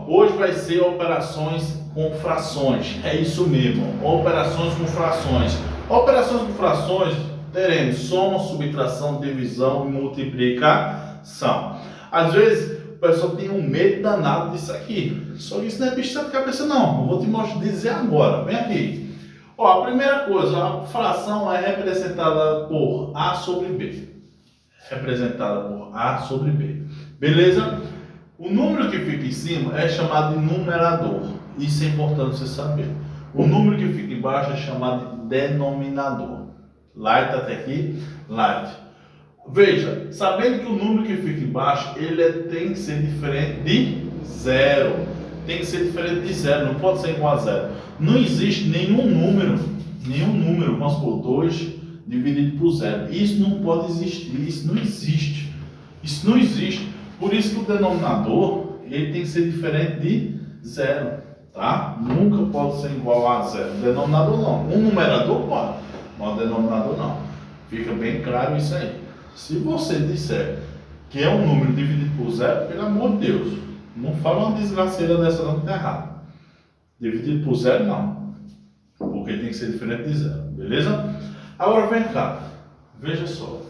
hoje vai ser operações com frações. É isso mesmo, operações com frações. Operações com frações teremos soma, subtração, divisão e multiplicação. Às vezes o pessoal tem um medo danado disso aqui. Só que isso não é bicho de cabeça não. Eu vou te mostrar, dizer agora. Vem aqui. Ó, a primeira coisa, a fração é representada por A sobre B. Representada por A sobre B. Beleza? O número que fica em cima é chamado de numerador. Isso é importante você saber. O número que fica embaixo é chamado de denominador. Light até aqui? Light. Veja, sabendo que o número que fica embaixo, tem que ser diferente de zero. Tem que ser diferente de zero, não pode ser igual a zero. Não existe nenhum número, vamos supor, 2 dividido por zero. Isso não pode existir, isso não existe. Isso não existe. Por isso que o denominador, ele tem que ser diferente de zero, tá? Nunca pode ser igual a zero. Denominador não. Um numerador pode, mas o denominador não. Fica bem claro isso aí. Se você disser que é um número dividido por zero, pelo amor de Deus, não fala uma desgraceira dessa não, que está errado. Dividido por zero não, porque tem que ser diferente de zero, beleza? Agora vem cá, veja só.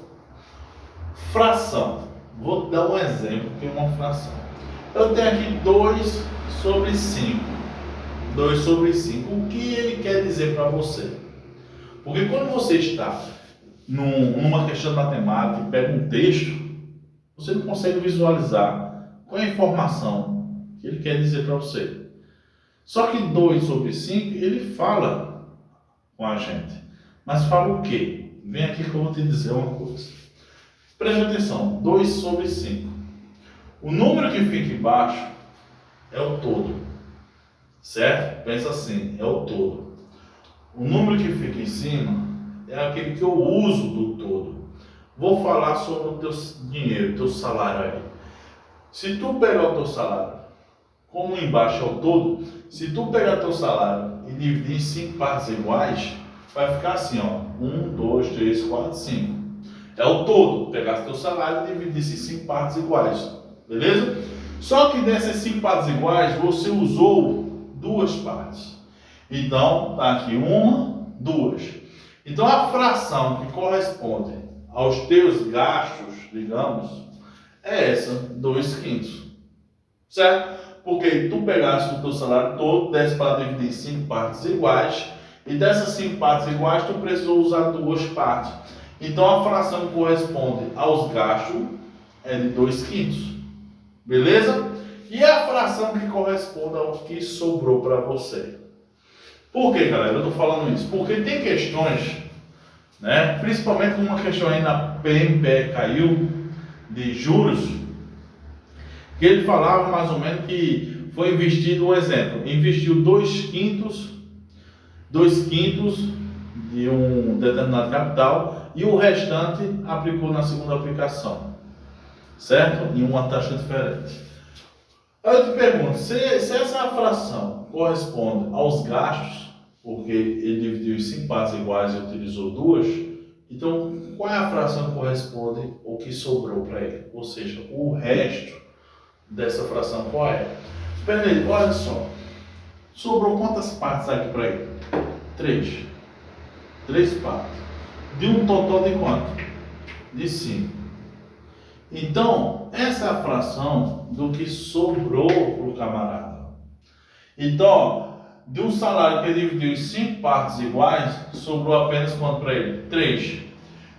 Fração. Vou dar um exemplo que é uma fração. Eu tenho aqui 2 sobre 5. 2 sobre 5. O que ele quer dizer para você? Porque quando você está numa questão de matemática e pega um texto, você não consegue visualizar qual é a informação que ele quer dizer para você. Só que 2 sobre 5, ele fala com a gente. Mas fala o quê? Vem aqui que eu vou te dizer uma coisa. Preste atenção, 2 sobre 5. O número que fica embaixo é o todo. Certo? Pensa assim, é o todo. O número que fica em cima é aquele que eu uso do todo. Vou falar sobre o teu dinheiro, teu salário aí. Se tu pegar o teu salário, como embaixo é o todo, se tu pegar teu salário e dividir em 5 partes iguais, vai ficar assim, ó. 1, 2, 3, 4, 5. É o todo. Pegasse teu salário e dividisse em 5 partes iguais. Beleza? Só que dessas 5 partes iguais, você usou 2 partes. Então, tá aqui 1, 2. Então, a fração que corresponde aos teus gastos, digamos, é essa, 2/5. Certo? Porque tu pegaste o teu salário todo, desse para dividir em 5 partes iguais, e dessas 5 partes iguais, tu precisou usar 2 partes. Então, a fração que corresponde aos gastos é de 2/5. Beleza? E a fração que corresponde ao que sobrou para você. Por que, galera, eu estou falando isso? Porque tem questões, né? Principalmente uma questão aí na PMPE caiu, de juros, que ele falava mais ou menos que foi investido, um exemplo, investiu 2/5 de um determinado capital e o restante aplicou na segunda aplicação, certo? Em uma taxa diferente. Eu te pergunto, se essa fração corresponde aos gastos, porque ele dividiu em 5 partes iguais e utilizou 2, então qual é a fração que corresponde ao que sobrou para ele? Ou seja, o resto dessa fração qual é? Espera aí, olha só. Sobrou quantas partes aqui para ele? 3. 3 partes. De um total de quanto? De 5. Então, essa é a fração do que sobrou para o camarada. Então, de um salário que ele dividiu em 5 partes iguais, sobrou apenas quanto para ele? 3.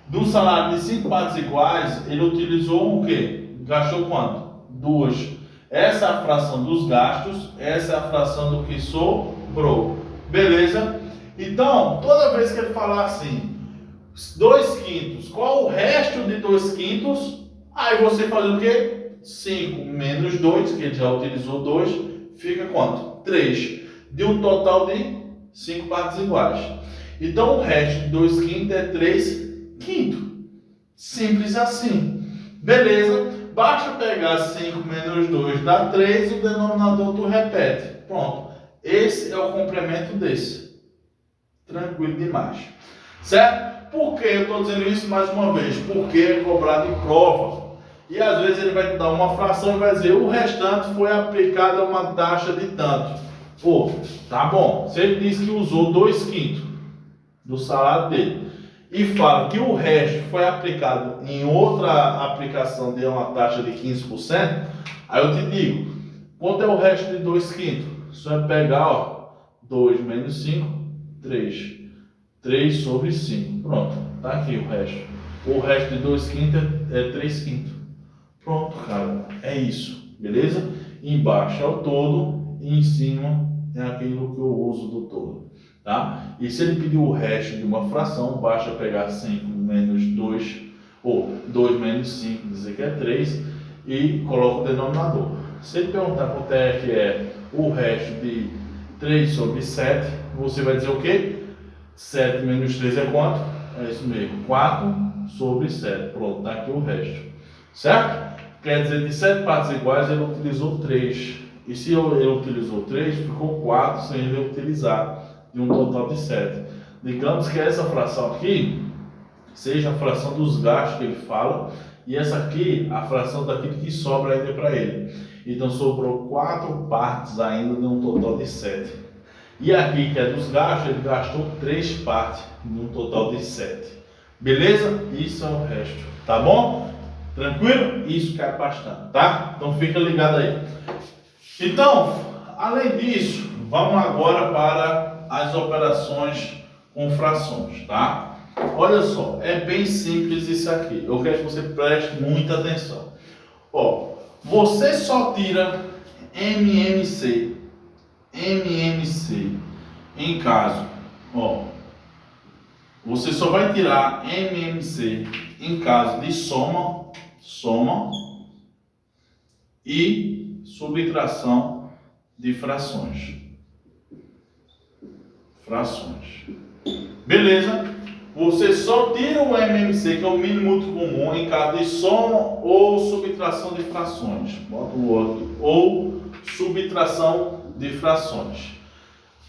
De um salário de 5 partes iguais, ele utilizou o quê? Gastou quanto? 2. Essa é a fração dos gastos, essa é a fração do que sobrou. Beleza? Então, toda vez que ele falar assim, 2/5, qual o resto de 2/5? Aí você faz o quê? 5 menos 2, que ele já utilizou 2, fica quanto? 3. De um total de 5 partes iguais. Então o resto de 2/5 é 3/5. Simples assim. Beleza? Basta pegar 5 menos 2 dá 3 e o denominador tu repete. Pronto. Esse é o complemento desse. Tranquilo demais. Certo? Por que eu estou dizendo isso mais uma vez? Porque é cobrado em prova. E às vezes ele vai te dar uma fração e vai dizer, o restante foi aplicado a uma taxa de tanto. Pô, tá bom. Se ele diz que usou 2/5 do salário dele e fala que o resto foi aplicado em outra aplicação de uma taxa de 15%, aí eu te digo, quanto é o resto de 2/5? Só é pegar, ó, 2 menos 5, 3. 3 sobre 5. Pronto, tá aqui o resto. O resto de 2/5 é 3/5. Pronto, cara, é isso, beleza? Embaixo é o todo e em cima é aquilo que eu uso do todo, tá? E se ele pedir o resto de uma fração, basta pegar 5 menos 2, ou 2 menos 5, dizer que é 3, e coloca o denominador. Se ele perguntar quanto é que é o resto de 3 sobre 7, você vai dizer o quê? 7 menos 3 é quanto? É isso mesmo, 4 sobre 7. Pronto, tá aqui o resto. Certo? Quer dizer, de 7 partes iguais ele utilizou 3. E se ele utilizou 3, ficou 4 sem ele utilizar, de um total de 7. Digamos que essa fração aqui seja a fração dos gastos que ele fala, e essa aqui a fração daquilo que sobra ainda para ele. Então sobrou 4 partes ainda de um total de 7. E aqui, que é dos gastos, ele gastou 3 partes de um total de 7. Beleza? Isso é o resto. Tá bom? Tranquilo? Isso cai bastante, tá? Então fica ligado aí. Então, além disso, vamos agora para as operações com frações, tá? Olha só, é bem simples isso aqui. Eu quero que você preste muita atenção. Ó, você só tira MMC em caso, ó, você só vai tirar MMC em caso de soma e subtração de frações. Beleza? Você só tira o MMC, que é o mínimo múltiplo comum, em caso de soma ou subtração de frações. Bota o O aqui. Ou subtração de frações.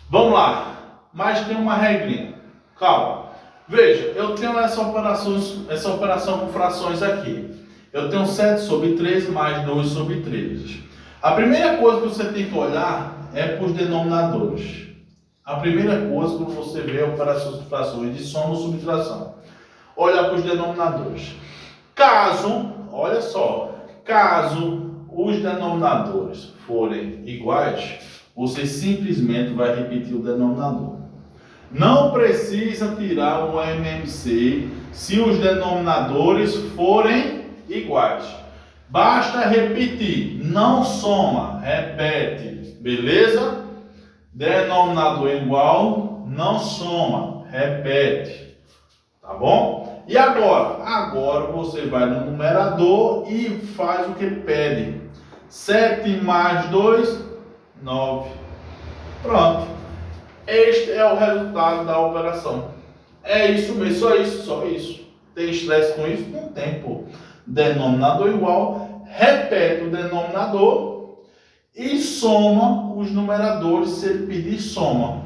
Vamos lá. Mas tem uma regrinha. Calma. Veja, eu tenho essa operação com frações aqui. Eu tenho 7 sobre 13 mais 2 sobre 13. A primeira coisa que você tem que olhar é para os denominadores. A primeira coisa quando você vê operações de frações de soma ou subtração, olha para os denominadores. Caso, olha só, caso os denominadores forem iguais, você simplesmente vai repetir o denominador. Não precisa tirar o MMC se os denominadores forem iguais. Basta repetir, não soma, repete, beleza? Denominador igual, não soma, repete, tá bom? E agora? Agora você vai no numerador e faz o que pede. 7 mais 2, 9. Pronto. Este é o resultado da operação. É isso mesmo, só isso. Tem estresse com isso? Não tem, pô. Denominador igual, repete o denominador e soma os numeradores se ele pedir soma.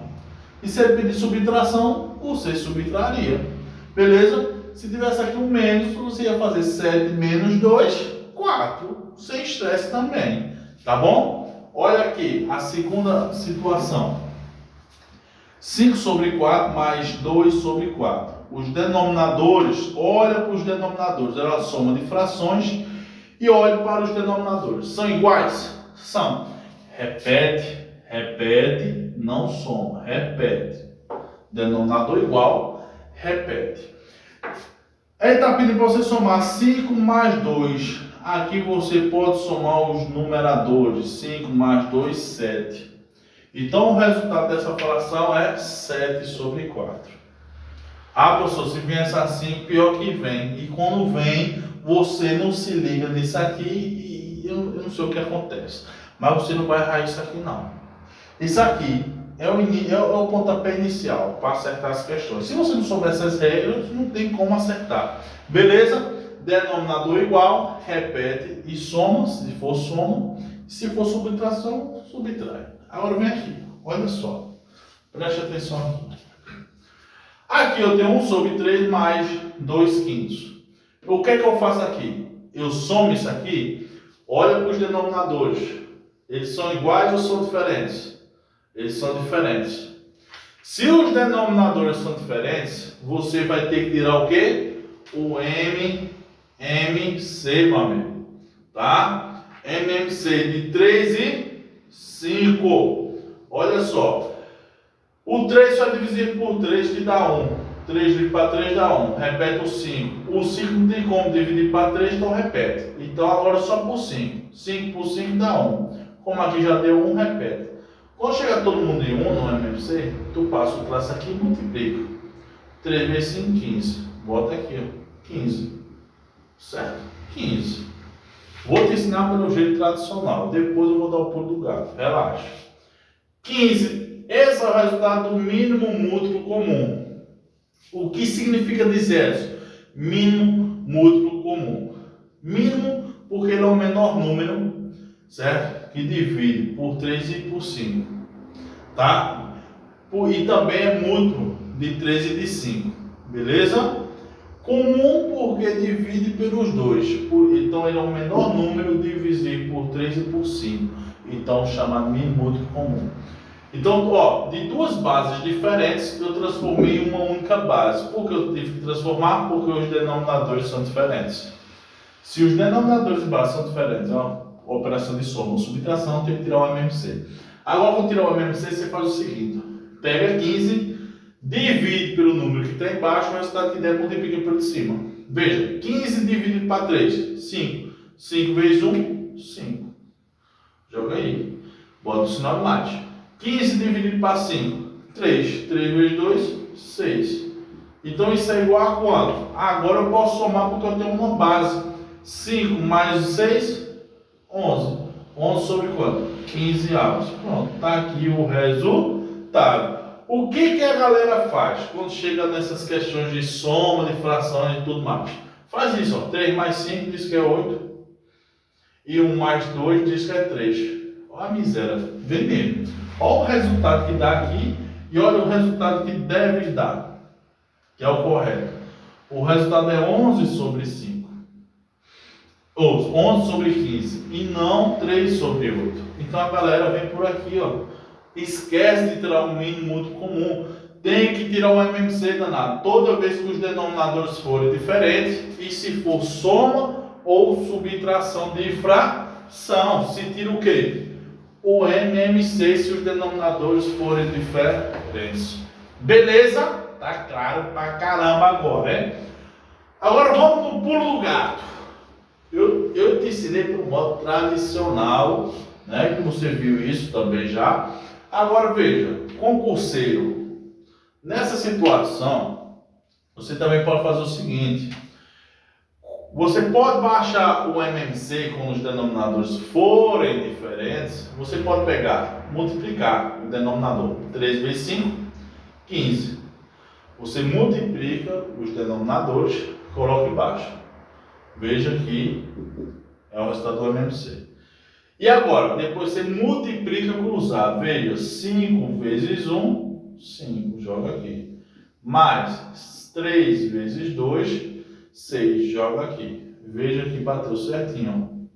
E se ele pedir subtração, você subtraria. Beleza? Se tivesse aqui um menos, você ia fazer 7 menos 2, 4. Sem estresse também. Tá bom? Olha aqui a segunda situação. 5 sobre 4 mais 2 sobre 4. Os denominadores, olha para os denominadores, ela soma de frações e olha para os denominadores. São iguais? São. Repete, repete, não soma, repete. Denominador igual, repete. Ele está pedindo para você somar 5 mais 2. Aqui você pode somar os numeradores. 5 mais 2, 7. Então o resultado dessa fração é 7 sobre 4. Ah, professor, se vier essa 5, pior que vem. E quando vem, você não se liga nisso aqui e eu não sei o que acontece. Mas você não vai errar isso aqui não. Isso aqui é o pontapé inicial para acertar as questões. Se você não souber essas regras, não tem como acertar. Beleza? Denominador igual, repete e soma, se for soma. Se for subtração, subtrai. Agora vem aqui, olha só. Preste atenção aqui. Aqui eu tenho 1 sobre 3 mais 2 quintos. O que é que eu faço aqui? eu somo isso aqui, olha para os denominadores. Eles são iguais ou são diferentes? Eles são diferentes. Se os denominadores são diferentes, você vai ter que tirar o quê? O MMC, meu amigo. Tá? MMC de 3 e 5. Olha só. O 3 só dividido por 3 que dá 1. 3 dividido para 3 dá 1. Repete o 5. O 5 não tem como dividir para 3, então repete. Então agora só por 5. 5 por 5 dá 1. Como aqui já deu 1, repete. Quando chegar todo mundo em 1 no MMC, tu passa o traço aqui e multiplica. 3 vezes 5, 15. Bota aqui, ó. 15. Certo? 15. Vou te ensinar pelo jeito tradicional. Depois eu vou dar o pulo do gato. Relaxa. 15. Esse é o resultado do mínimo múltiplo comum. O que significa dizer isso? Mínimo múltiplo comum. Mínimo porque ele é o menor número, certo? Que divide por 3 e por 5. Tá? E também é múltiplo de 3 e de 5. Beleza? Comum porque divide pelos dois. Então ele é o menor número dividido por 3 e por 5. Então chama mínimo múltiplo comum. Então, ó, de duas bases diferentes, eu transformei em uma única base. Por que eu tive que transformar? Porque os denominadores são diferentes. Se os denominadores de base são diferentes, ó, operação de soma ou subtração, tem que tirar o MMC. Agora, vou tirar o MMC, você faz o seguinte. Pega 15, divide pelo número que está embaixo, o resultado que der, multiplica pelo de cima. Veja, 15 dividido para 3, 5. 5 vezes 1, 5. Joga aí. Bota o sinal de mate. 15 dividido para 5, 3. 3 vezes 2, 6. Então isso é igual a quanto? Agora eu posso somar porque eu tenho uma base. 5 mais 6, 11. 11 sobre quanto? 15 avos. Pronto, está aqui o resultado. O que a galera faz quando chega nessas questões de soma, de frações e tudo mais? Faz isso, ó. 3 mais 5 diz que é 8. E 1 mais 2 diz que é 3. Olha a miséria, veneno. Olha o resultado que dá aqui e olha o resultado que deve dar, que é o correto. O resultado é 11 sobre 5. Ou 11 sobre 15 e não 3 sobre 8. Então a galera vem por aqui, ó. Esquece de tirar o mínimo múltiplo comum. Tem que tirar o MMC danado. Toda vez que os denominadores forem diferentes e se for soma ou subtração de fração. Se tira o quê? O MMC se os denominadores forem diferentes. Beleza? Tá claro pra caramba agora, né? Agora vamos no pulo do gato. Eu te ensinei pelo modo tradicional, né? Que você viu isso também já. Agora veja, concurseiro. Nessa situação, você também pode fazer o seguinte. Você pode baixar o MMC quando os denominadores forem diferentes. Você pode pegar, multiplicar o denominador. 3 vezes 5, 15. Você multiplica os denominadores, coloca embaixo. Veja que é o resultado do MMC. E agora, depois você multiplica cruzado. Veja, 5 vezes 1, 5. Joga aqui. Mais 3 vezes 2, 6, joga aqui. Veja que bateu certinho.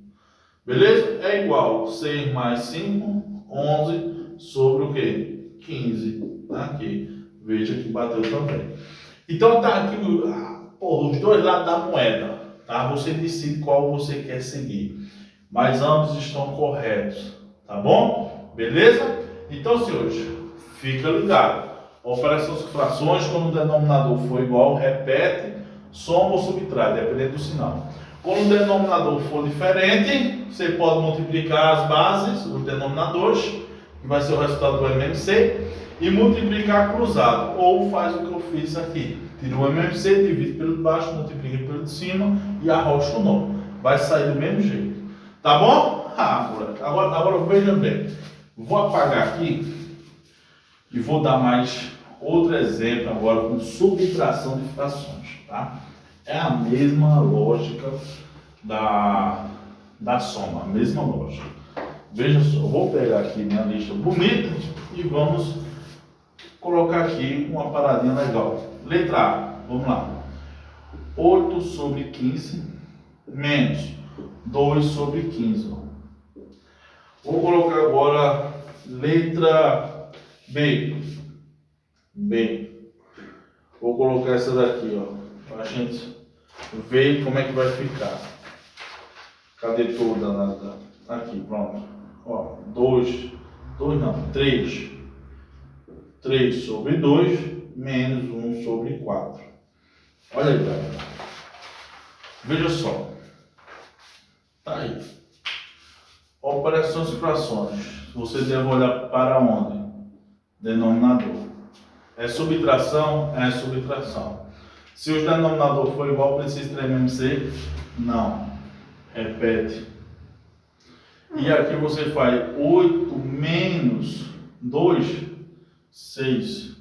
Beleza? É igual 6 mais 5, 11 sobre o quê? 15. Tá aqui. Veja que bateu também. Então tá aqui os dois lados da moeda. Tá? Você decide qual você quer seguir. Mas ambos estão corretos. Tá bom? Beleza? Então, senhores, fica ligado. Operações com frações, quando o denominador for igual, repete, soma ou subtrai, dependendo do sinal. Quando o denominador for diferente, você pode multiplicar as bases, os denominadores, que vai ser o resultado do MMC, e multiplicar cruzado. Ou faz o que eu fiz aqui. Tira o MMC, divide pelo de baixo, multiplica pelo de cima e arrocha o nome. Vai sair do mesmo jeito. Tá bom? Agora veja bem. Vou apagar aqui e vou dar mais outro exemplo agora com subtração de frações. Tá? É a mesma lógica da soma, a mesma lógica. Veja só, eu vou pegar aqui minha lista bonita e vamos colocar aqui uma paradinha legal. Letra A, vamos lá. 8 sobre 15 menos 2 sobre 15. Vou colocar agora letra B. Vou colocar essa daqui, ó, para a gente ver como é que vai ficar. Cadê toda nada? Aqui, pronto. Ó, 3 sobre 2 menos 1 sobre 4. Olha aí, galera. Veja só. Tá aí. Operações e frações. Você deve olhar para onde? Denominador. É subtração? É subtração. Se o denominador for igual, precisa ter MMC? Não. Repete. E aqui você faz 8 menos 2, 6.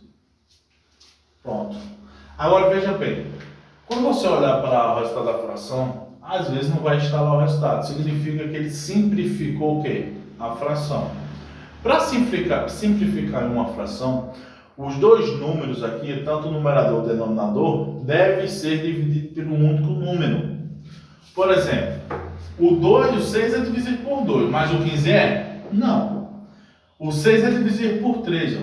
Pronto. Agora veja bem. Quando você olhar para o resultado da fração, às vezes não vai estar lá o resultado. Significa que ele simplificou o quê? A fração. Para simplificar uma fração, os dois números aqui, tanto o numerador e o denominador, devem ser divididos por um único número. Por exemplo, o 6 é divisível por 2, mas o 15 é? Não. O 6 é divisível por 3, ó.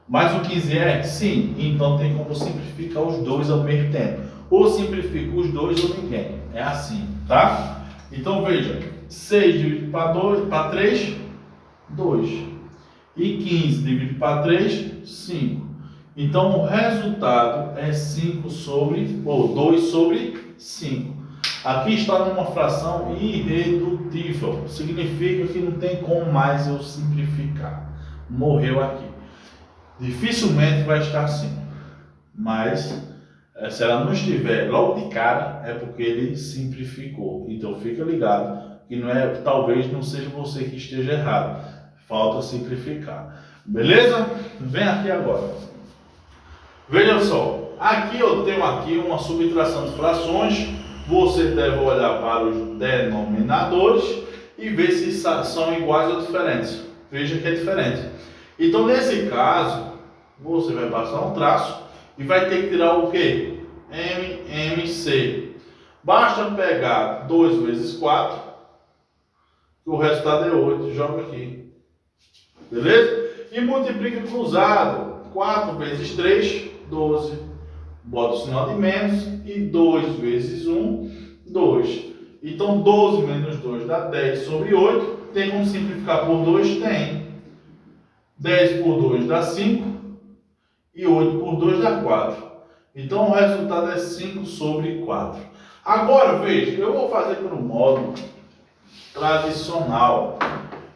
Mas o 15 é? Sim. Então tem como simplificar os dois ao mesmo tempo. Ou simplifica os dois ou ninguém. É assim, tá? Então veja, 6 dividido para 3, 2. E 15 dividido para 3, 5. Então o resultado é 5 sobre, ou 2 sobre 5. Aqui está numa fração irredutível. Significa que não tem como mais eu simplificar. Morreu aqui. Dificilmente vai estar assim. Mas se ela não estiver logo de cara, é porque ele simplificou. Então fica ligado que não é, talvez não seja você que esteja errado. Falta simplificar. Beleza? Vem aqui agora. Veja só. Aqui eu tenho aqui uma subtração de frações. Você deve olhar para os denominadores e ver se são iguais ou diferentes. Veja que é diferente. Então, nesse caso, você vai passar um traço e vai ter que tirar o quê? MMC. Basta pegar 2 vezes 4, que o resultado é 8. Joga aqui. Beleza? E multiplica cruzado. 4 vezes 3, 12. Bota o sinal de menos e 2 vezes 1, 2. Então 12 menos 2 dá 10 sobre 8. Tem como simplificar por 2? Tem. 10 por 2 dá 5 e 8 por 2 dá 4. Então o resultado é 5 sobre 4. Agora veja, eu vou fazer pelo modo tradicional.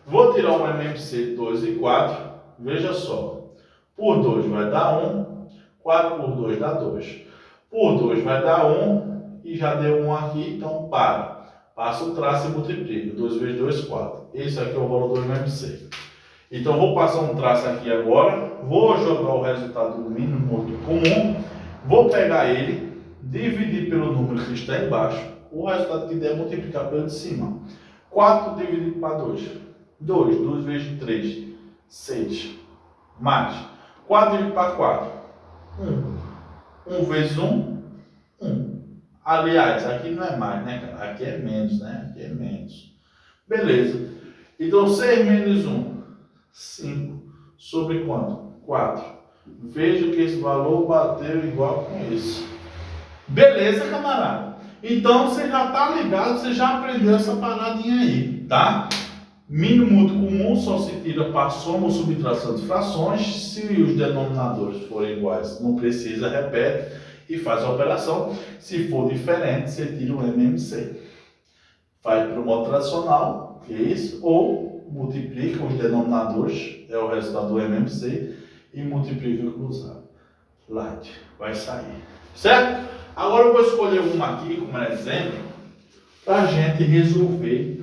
Vou tirar um MMC 2 e 4. Veja só. Por 2 vai dar 1. 4 por 2 dá 2. Por 2 vai dar 1. E já deu 1 aqui, então para. Passa o traço e multiplica. 2 vezes 2, 4. Esse aqui é o valor do MMC. Então vou passar um traço aqui agora. Vou jogar o resultado do mínimo muito comum. Vou pegar ele, dividir pelo número que está embaixo. O resultado que der é multiplicar pelo de cima. 4 dividido para 2. 2 vezes 3. 6. Mais. 4 dividido para 4. 1 vezes 1, 1. Aliás, aqui não é mais, né, cara? Aqui é menos, né? Aqui é menos. Beleza. Então, 6 menos 1, 5. Sobre quanto? 4. Veja que esse valor bateu igual com esse. Beleza, camarada? Então, você já está ligado, você já aprendeu essa paradinha aí, tá? Mínimo muito comum só se tira para soma ou subtração de frações. Se os denominadores forem iguais, não precisa, repete e faz a operação. Se for diferente, você tira o MMC. Faz para o modo tradicional, que é isso, ou multiplica os denominadores, é o resultado do MMC, e multiplica cruzado. Light, vai sair. Certo? Agora eu vou escolher uma aqui como exemplo para a gente resolver.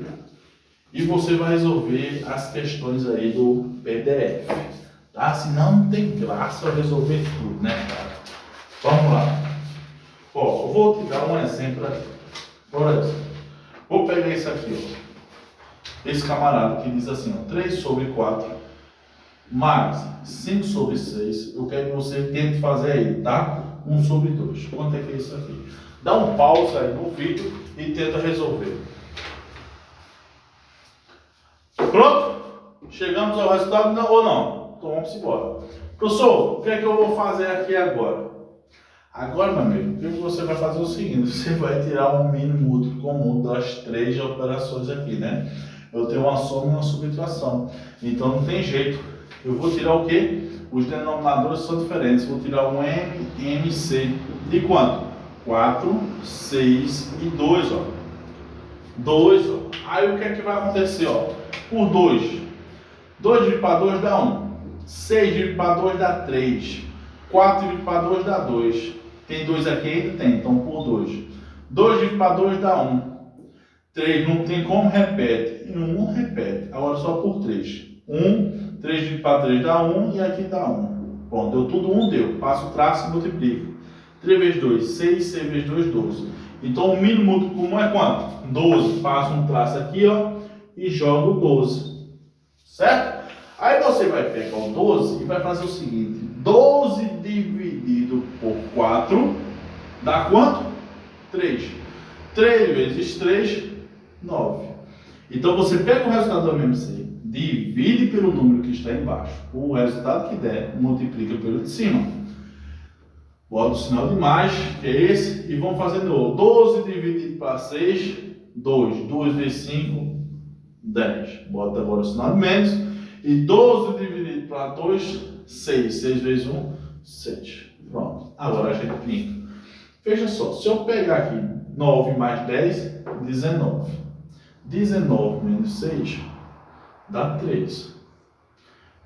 E você vai resolver as questões aí do PDF, tá? Senão não tem graça eu resolver tudo, né, cara? Vamos lá. Ó, eu vou te dar um exemplo aqui. Por exemplo, vou pegar esse aqui, ó. Esse camarada que diz assim, ó, 3 sobre 4 mais 5 sobre 6. Eu quero que você tente fazer aí, tá? 1 sobre 2. Quanto é que é isso aqui? Dá um pause aí no vídeo e tenta resolver. Pronto? Chegamos ao resultado ou não? Então vamos embora. Professor, o que é que eu vou fazer aqui agora? Agora, meu amigo, o que você vai fazer é o seguinte: você vai tirar um mínimo múltiplo comum das 3 operações aqui, né? Eu tenho uma soma e uma subtração. Então não tem jeito. Eu vou tirar o quê? Os denominadores são diferentes. Vou tirar um MC. De quanto? 4, 6 e 2, ó. 2, ó. Aí o que é que vai acontecer, ó? Por 2. 2 dividido para 2 dá 1. 6 dividido para 2 dá 3. 4 dividido para 2 dá 2. Tem 2 aqui ainda? Tem. Então por 2. 2 dividido para 2 dá 1. 3 não tem como, repete. E 1 repete. Agora só por 3. 1, 3 dividido para 3 dá 1 e aqui dá 1. Pronto, deu tudo 1, deu. Passo o traço e multiplico. 3 vezes 2, 6. 6 vezes 2, 12. Então o mínimo múltiplo comum é quanto? 12. Passo um traço aqui, ó, e jogo 12. Certo? Aí você vai pegar o 12 e vai fazer o seguinte: 12 dividido por 4 dá quanto? 3. 3 vezes 3, 9. Então você pega o resultado do MMC, divide pelo número que está embaixo. O resultado que der, multiplica pelo de cima. Bota o sinal de mais, que é esse, e vamos fazer de novo. 12 dividido para 6, 2. 2 vezes 5, 10. Bota agora o sinal de menos. E 12 dividido para 2, 6. 6 vezes 1, 7. Pronto. Agora a gente pinta. Veja só, se eu pegar aqui 9 mais 10, 19. 19 menos 6 dá 3.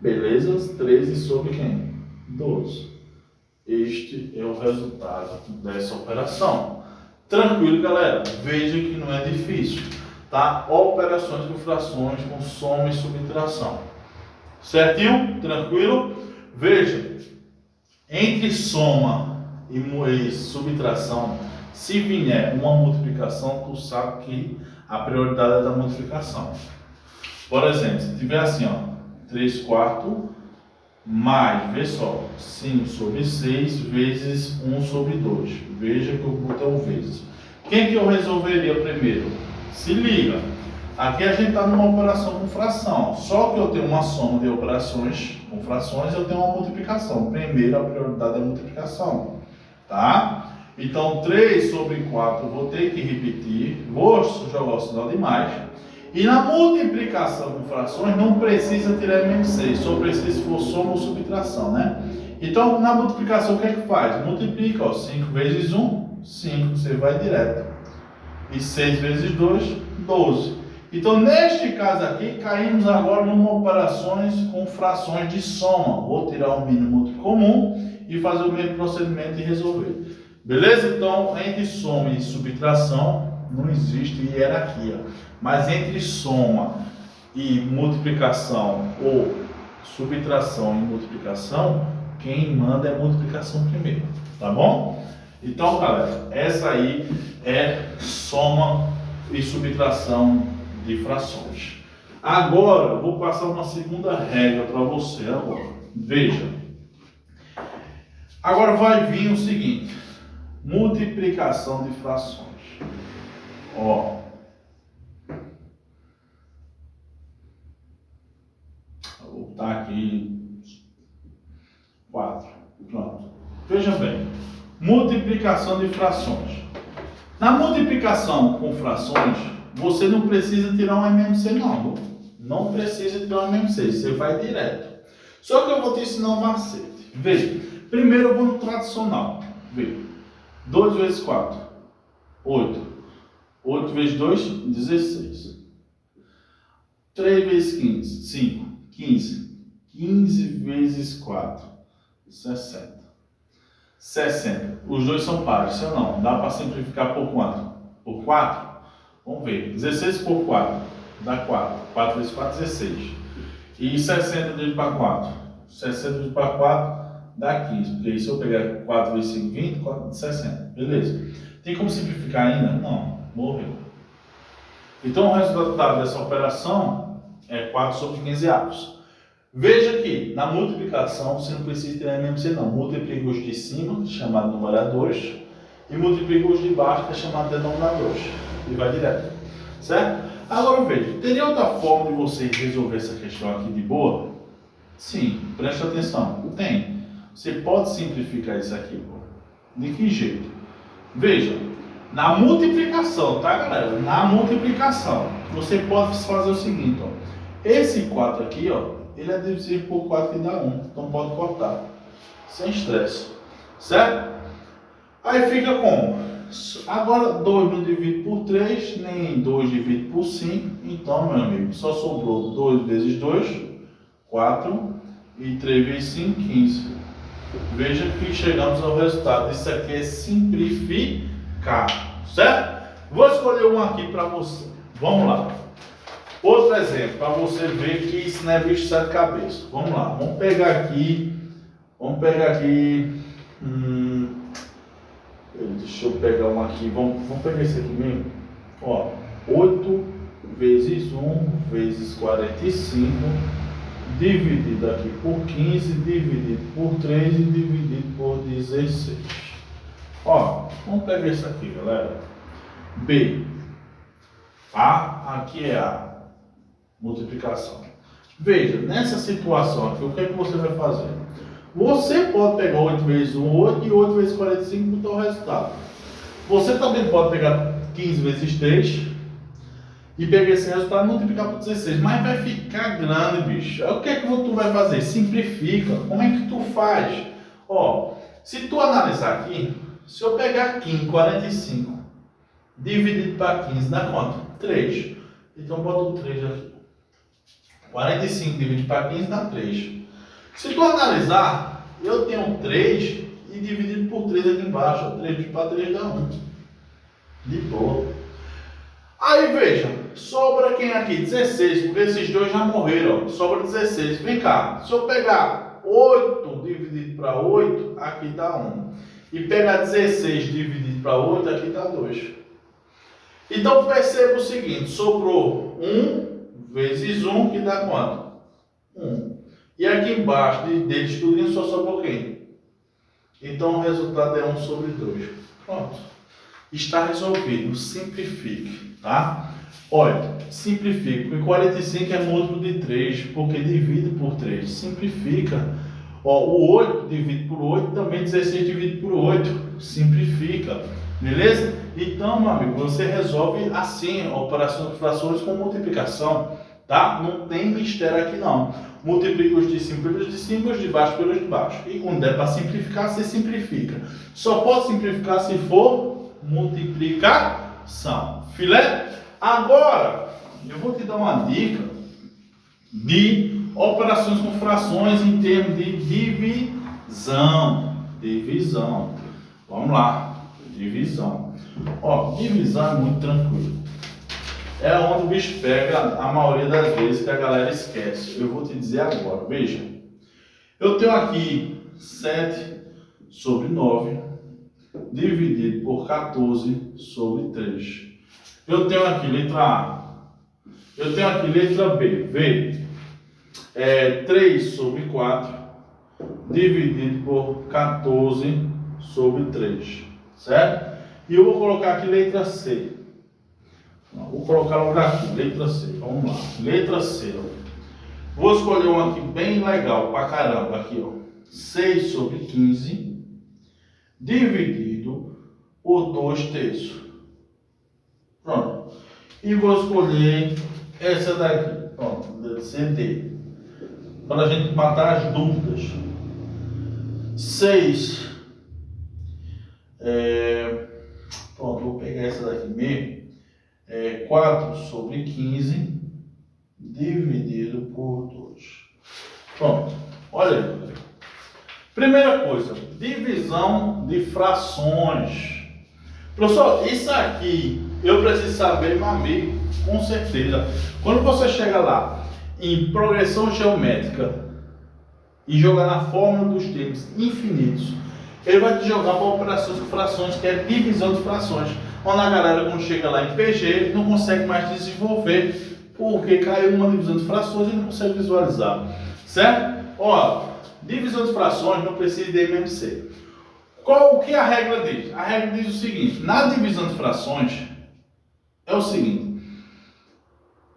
Beleza? 13 sobre quem? 12. Este é o resultado dessa operação. Tranquilo, galera? Veja que não é difícil, tá? Operações com frações com soma e subtração. Certinho? Tranquilo? Veja, entre soma e subtração, se vier uma multiplicação, tu sabe que a prioridade é da multiplicação. Por exemplo, se tiver assim, ó, 3 quartos mais, vê só, 5 sobre 6 vezes 1 sobre 2. Veja que eu botei um vezes. Quem que eu resolveria primeiro? Se liga, aqui a gente está numa operação com fração, só que eu tenho uma soma de operações com frações, eu tenho uma multiplicação. Primeiro a prioridade é a multiplicação, tá? Então 3 sobre 4 eu vou ter que repetir, vou jogar o sinal de mais. E na multiplicação com frações não precisa tirar MMC, só precisa se for soma ou subtração, né? Então na multiplicação o que é que faz? Multiplica, ó, 5 vezes 1, 5, você vai direto. E 6 vezes 2, 12. Então neste caso aqui, caímos agora numa operações com frações de soma. Vou tirar o mínimo múltiplo comum e fazer o mesmo procedimento e resolver. Beleza? Então entre soma e subtração não existe hierarquia. Mas entre soma e multiplicação ou subtração e multiplicação, quem manda é a multiplicação primeiro, tá bom? Então, galera, essa aí é soma e subtração de frações. Agora, eu vou passar uma segunda regra para você agora. Veja. Agora vai vir o seguinte: multiplicação de frações. Ó. Vou botar aqui 4. Pronto. Veja bem. Multiplicação de frações. Na multiplicação com frações, você não precisa tirar um MMC não. Não precisa tirar um MMC. Você vai direto. Só que eu vou te ensinar um macete. Veja. Primeiro eu vou no tradicional. Veja. 2 vezes 4. 8. 8 vezes 2, 16. 3 vezes 15, 5. 15. 15 vezes 4, 60. 60. Os dois são pares, se ou não? Dá para simplificar por quanto? Por 4? Vamos ver. 16 por 4 dá 4. 4 vezes 4, 16. E 60 dividido para 4. 60 dividido para 4 dá 15. Porque aí se eu pegar 4 vezes 5, 20, 4, 60. Beleza. Tem como simplificar ainda? Não. Morreu. Então o resultado dessa operação é 4 sobre 15 avos. Veja que na multiplicação você não precisa ter MMC não. Multiplica os de cima, chamado numeradores, e multiplica os de baixo, que é chamado de denominadores. E vai direto. Certo? Agora veja, teria outra forma de você resolver essa questão aqui de boa? Sim, presta atenção. Tem. Você pode simplificar isso aqui, pô. De que jeito? Veja, na multiplicação, tá, galera? Na multiplicação, você pode fazer o seguinte, ó. Esse 4 aqui, ó, ele é divisível por 4 que dá 1. Então pode cortar. Sem estresse. Certo? Aí fica como? Agora 2 não divide por 3, nem 2 divide por 5. Então, meu amigo, só sobrou 2 vezes 2, 4. E 3 vezes 5, 15. Veja que chegamos ao resultado. Isso aqui é simplificar. Certo? Vou escolher um aqui para você. Vamos lá. Outro exemplo, para você ver que isso não é bicho de sete cabeças. Vamos lá. Vamos pegar aqui. Deixa eu pegar um aqui. Vamos pegar esse aqui mesmo. Ó, 8 vezes 1 vezes 45. Dividido aqui por 15, dividido por 3 e dividido por 16. Ó, vamos pegar isso aqui, galera. B. A, aqui é A. Multiplicação. Veja, nessa situação aqui, o que é que você vai fazer? Você pode pegar 8 vezes 1, 8 e 8 vezes 45 e botar o resultado. Você também pode pegar 15 vezes 3 e pegar esse resultado e multiplicar por 16. Mas vai ficar grande, bicho. Aí o que é que tu vai fazer? Simplifica. Como é que tu faz? Ó, se tu analisar aqui, se eu pegar 15, 45, dividido para 15, dá quanto? 3. Então bota o 3 aqui. 45 dividido para 15 dá 3. Se tu analisar, eu tenho 3 e dividido por 3 aqui embaixo. 3 para 3 dá 1. De boa. Aí veja, sobra quem aqui? 16, porque esses dois já morreram. Ó. Sobra 16. Vem cá, se eu pegar 8 dividido para 8, aqui dá 1. E pegar 16 dividido para 8, aqui dá 2. Então perceba o seguinte, sobrou 1 vezes 1, que dá quanto? 1. E aqui embaixo deles tudo só sobrou quem? Então o resultado é 1 sobre 2. Pronto. Está resolvido. Simplifique, tá? Olha, simplifique. Porque 45 é múltiplo de 3, porque divide por 3. Simplifica. Ó, o 8 divide por 8, também 16 divide por 8. Simplifica. Beleza? Então, meu amigo, você resolve assim, operações de frações com multiplicação, tá? Não tem mistério aqui não. Multiplica os de cima pelos de cima, os de baixo pelos de baixo. E quando der para simplificar, você simplifica. Só pode simplificar se for multiplicação. Filé? Agora, eu vou te dar uma dica de operações com frações em termos de divisão. Divisão. Vamos lá. Divisão. Ó, divisão é muito tranquilo. É onde o bicho pega a maioria das vezes que a galera esquece. Eu vou te dizer agora. Veja. Eu tenho aqui 7 sobre 9 dividido por 14 sobre 3. Eu tenho aqui letra A. Eu tenho aqui letra B. V. 3 sobre 4 dividido por 14 sobre 3. Certo? E eu vou colocar aqui letra C. Vou colocar logo aqui, letra C. Vamos lá. Letra C. Ó. Vou escolher um aqui bem legal pra caramba. Aqui, ó. 6 sobre 15 dividido por 2 terços. Pronto. E vou escolher essa daqui. Pronto. CD. Para a gente matar as dúvidas. 6. Pronto, vou pegar essa daqui mesmo. 4 sobre 15 dividido por 2. Pronto. Olha aí. Primeira coisa, divisão de frações. Professor, isso aqui eu preciso saber, meu amigo, com certeza. Quando você chega lá em progressão geométrica e jogar na fórmula dos termos infinitos, ele vai te jogar para operações com frações, que é divisão de frações. Onde a galera, quando chega lá em PG, não consegue mais desenvolver, porque caiu uma divisão de frações e não consegue visualizar. Certo? Ó, divisão de frações não precisa de MMC. O que a regra diz? A regra diz o seguinte: na divisão de frações, é o seguinte: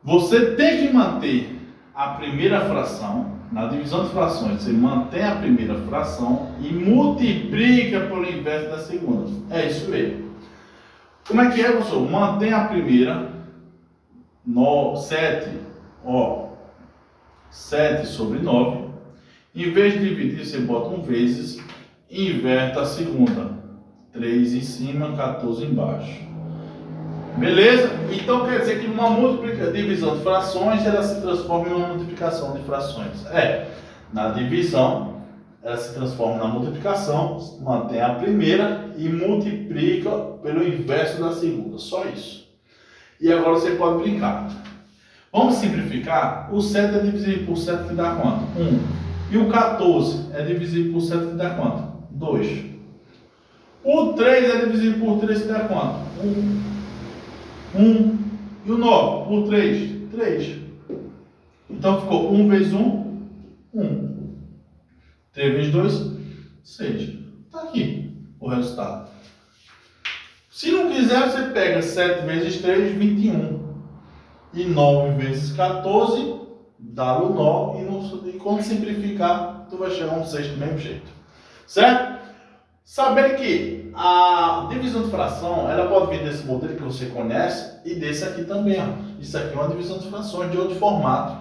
você tem que manter a primeira fração. Na divisão de frações, você mantém a primeira fração e multiplica pelo inverso da segunda. É isso mesmo. Como é que é, professor? Mantém a primeira, 7 sobre 9. Em vez de dividir, você bota um vezes e inverte a segunda. 3 em cima, 14 embaixo. Beleza? Então quer dizer que uma divisão de frações, ela se transforma em uma multiplicação de frações. Na divisão, ela se transforma na multiplicação, mantém a primeira e multiplica pelo inverso da segunda. Só isso. E agora você pode brincar. Vamos simplificar? O 7 é divisível por 7 que dá quanto? 1. E o 14 é divisível por 7 que dá quanto? 2. O 3 é divisível por 3 que dá quanto? 1. E o 9 por 3? 3. Então ficou 1 vezes 1, 1. 3 vezes 2, 6. Está aqui o resultado. Se não quiser, você pega 7 vezes 3, 21. E 9 vezes 14, dá o nó. E quando simplificar, tu vai chegar a um 6 do mesmo jeito. Certo? Saber que a divisão de fração, ela pode vir desse modelo que você conhece e desse aqui também. Isso aqui é uma divisão de frações de outro formato.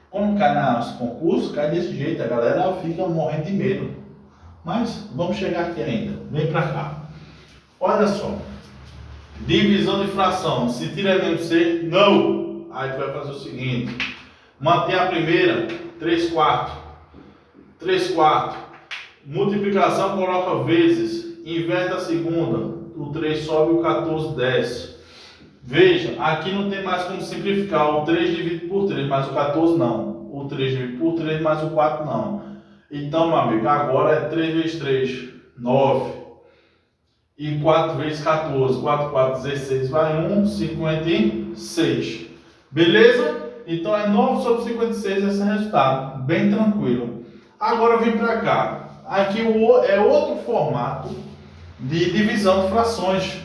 Como cai nos concursos, cai desse jeito, a galera fica morrendo de medo. Mas vamos chegar aqui ainda. Vem pra cá. Olha só. Divisão de fração. Se tira mesmo C, não. Aí tu vai fazer o seguinte. Mantém a primeira, 3 quartos. 3 quartos. Multiplicação, coloca vezes. Inverte a segunda. O 3 sobe, o 14 desce. Veja, aqui não tem mais como simplificar. O 3 dividido por 3, mas o 14 não. O 3 dividido por 3, mais o 4 não. Então, meu amigo, agora é 3 vezes 3, 9. E 4 vezes 14. 4, 4, 16, vai 1, 56. Beleza? Então é 9 sobre 56 esse resultado. Bem tranquilo. Agora vem para cá. Aqui é outro formato de divisão de frações.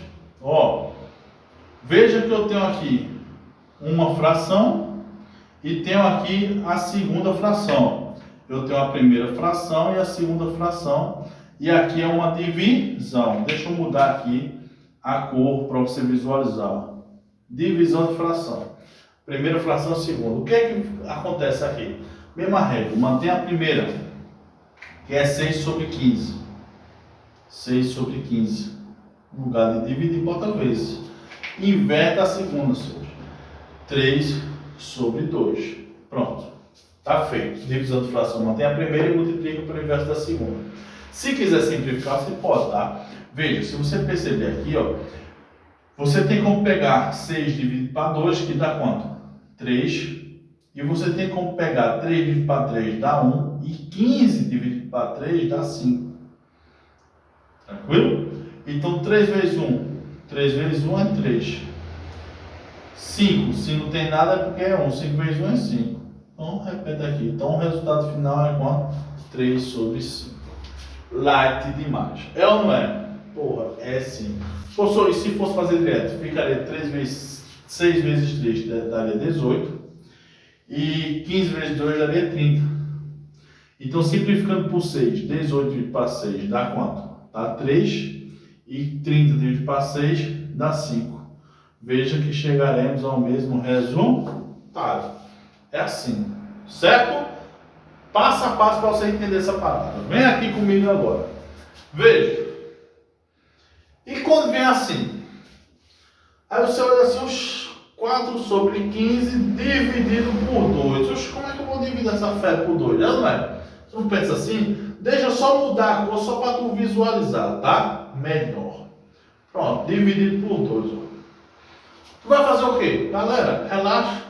Veja que eu tenho aqui uma fração e tenho aqui a segunda fração. Eu tenho a primeira fração e a segunda fração. E aqui é uma divisão. Deixa eu mudar aqui a cor para você visualizar. Divisão de fração. Primeira fração, segunda. O que é que acontece aqui? Mesma regra. Mantém a primeira, que é 6 sobre 15. 6 sobre 15. No lugar de dividir, bota vezes. Inverte a segunda, senhor. 3 sobre 2. Pronto. Está feito. Divisão de fração. Mantém a primeira e multiplica pelo inverso da segunda. Se quiser simplificar, você pode, tá? Veja, se você perceber aqui, você tem como pegar 6 dividido para 2, que dá quanto? 3. E você tem como pegar 3 dividido para 3, dá 1. E 15 dividido para 3, dá 5. Tranquilo? Então, 3 vezes 1. 3 vezes 1 é 3. 5. Se não tem nada, é porque é 1. 5 vezes 1 é 5. Então, repete aqui. Então, o resultado final é quanto? 3 sobre 5. Light demais. É ou não é? Porra, é sim. Professor, e se fosse fazer direto? Ficaria 6 vezes 3 daria 18. E 15 vezes 2 daria 30. Então, simplificando por 6, 18 dividido para 6 dá quanto? Dá 3. E 30 dividido para 6 dá 5. Veja que chegaremos ao mesmo resultado. É assim. Certo? Passo a passo para você entender essa parada. Vem aqui comigo agora. Veja. E quando vem assim? Aí você olha assim, os 4 sobre 15 dividido por 2. Oxe, como é que eu vou dividir essa fé por 2? Não é? Você não pensa assim? Deixa eu só mudar a cor, só para tu visualizar, tá? Melhor. Pronto, dividido por 2. Tu vai fazer o quê? Galera, relaxa.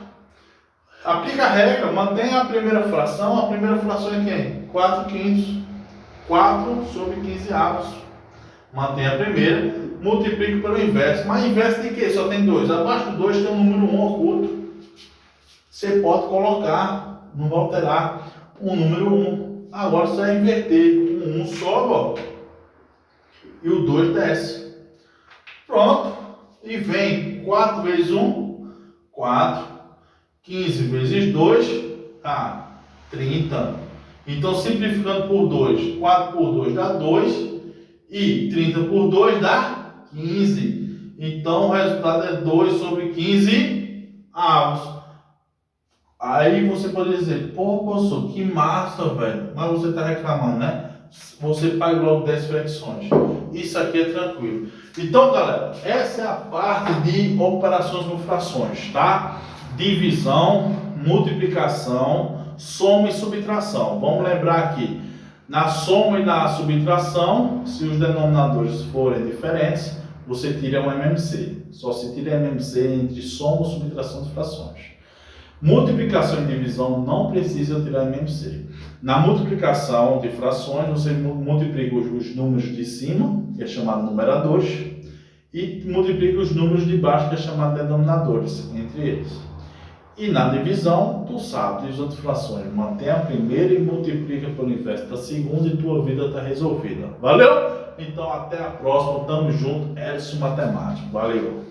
Aplica a regra, mantenha a primeira fração. A primeira fração é quem? 4 quintos. 4 sobre 15 avos. Mantenha a primeira, multiplica pelo inverso. Mas inverso de quê? Só tem 2. Abaixo do 2 tem o número 1 oculto. Você pode colocar, não vai alterar, o número 1. Agora você vai inverter. O 1 sobe, e o 2 desce. Pronto. E vem 4 vezes 1, 4. 15 vezes 2, 30. Então, simplificando por 2, 4 por 2 dá 2 e 30 por 2 dá 15. Então, o resultado é 2 sobre 15 avos. Aí você pode dizer, pô, professor, que massa, velho. Mas você está reclamando, né? Você paga logo 10 fracções. Isso aqui é tranquilo. Então, galera, essa é a parte de operações com frações, tá? Divisão, multiplicação, soma e subtração. Vamos lembrar aqui, na soma e na subtração, se os denominadores forem diferentes, você tira um MMC. Só se tira MMC entre soma e subtração de frações. Multiplicação e divisão não precisa tirar MMC. Na multiplicação de frações, você multiplica os números de cima, que é chamado numeradores, e multiplica os números de baixo, que é chamado denominadores, entre eles. E na divisão, tu sabe, divisa de frações, mantém a primeira e multiplica pelo inverso da segunda e tua vida está resolvida. Valeu? Então até a próxima, tamo junto, Edson Matemático. Valeu!